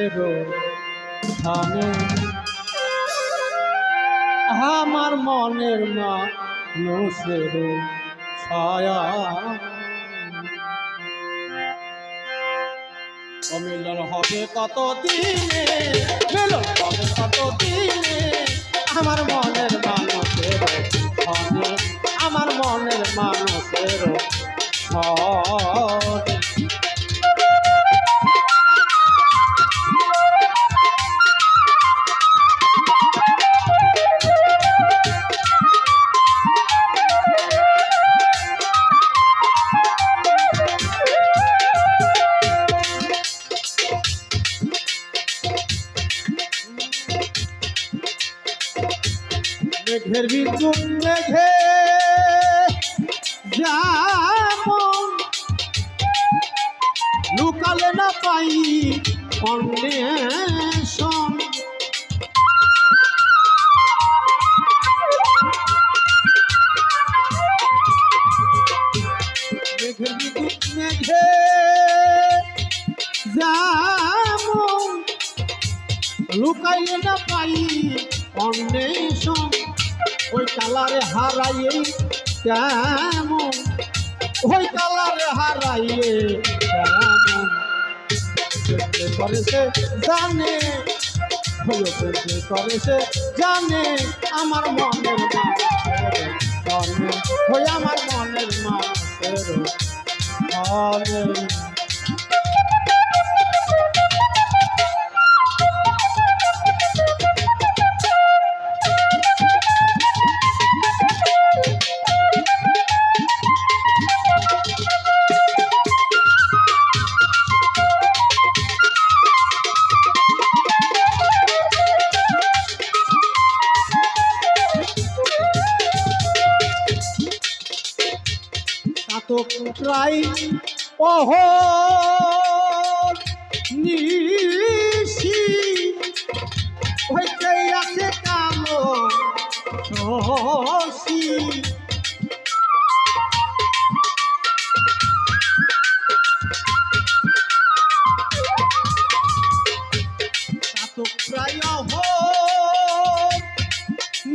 ধানে আমার মনের মানুষের ছায়া মিলন হবে কত দিনে মিলন হবে কত দিনে আমার মনের মানুষের ধানে আমার মনের মানুষের ছায়া মেঘের বিদ্যুৎ মেঘে যেমন লুকালে না পাই অন্বেষণ মেঘের বিদ্যুৎ মেঘে যেমন লুকাইলে না পাই অন্বেষণ ওই কালারে হারাইয়ে কেমন ওই কালারে হারাইয়ে কেমন করে সে জানে করে সে জানে আমার মনের মানুষের ওই আমার মনের মানুষের প্রায় নিশি হইতে আছে কালো শশী প্রায়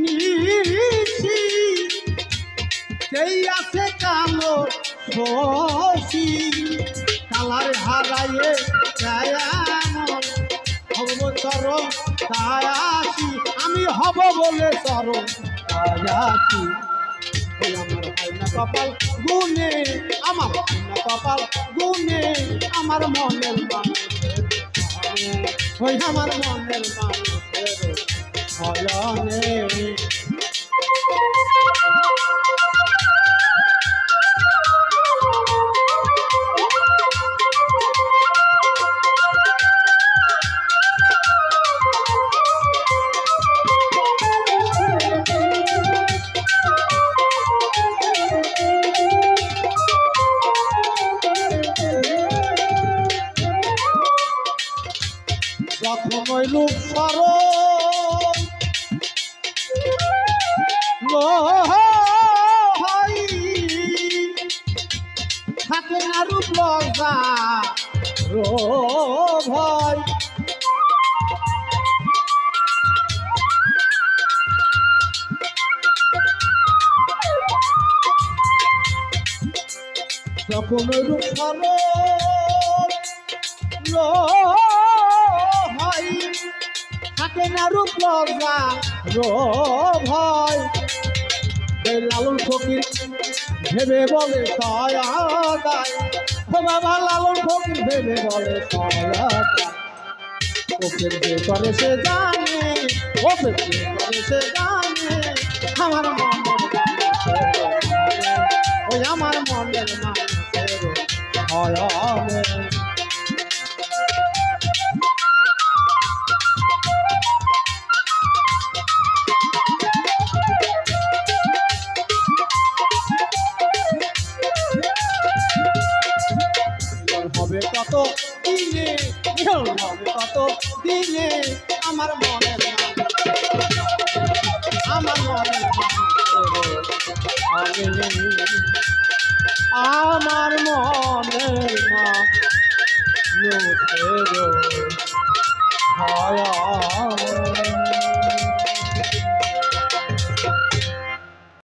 নিশি সেই আছে কালো শশী কালার হারাইয়ে কেমন হব চরম তায়াসি আমি হব বলে চরম তায়াসি আমার হয় না কপাল গুনে আমার হয় না কপাল গুনে আমার মনের মানুষের ওই আমার মনের মানুষের হয়নে যখন রূপ থাকে না রূপ লজ্জা ভয় যখন রূপ থাকে না রূপ লজ্জা ভয় লালন ফকির ভেবে বলে সয়াদায় বাবা লালন ফকির ভেবে বলে সয়াদায় ওকে যে করে সে জানে ওকে যে করে সে জানে আমার মনের ওই আমার মনের মানুষের হয়নে হবে কত দিনে হবে কত দিনে আমার মনের আমার মনের আমার মনের দয়া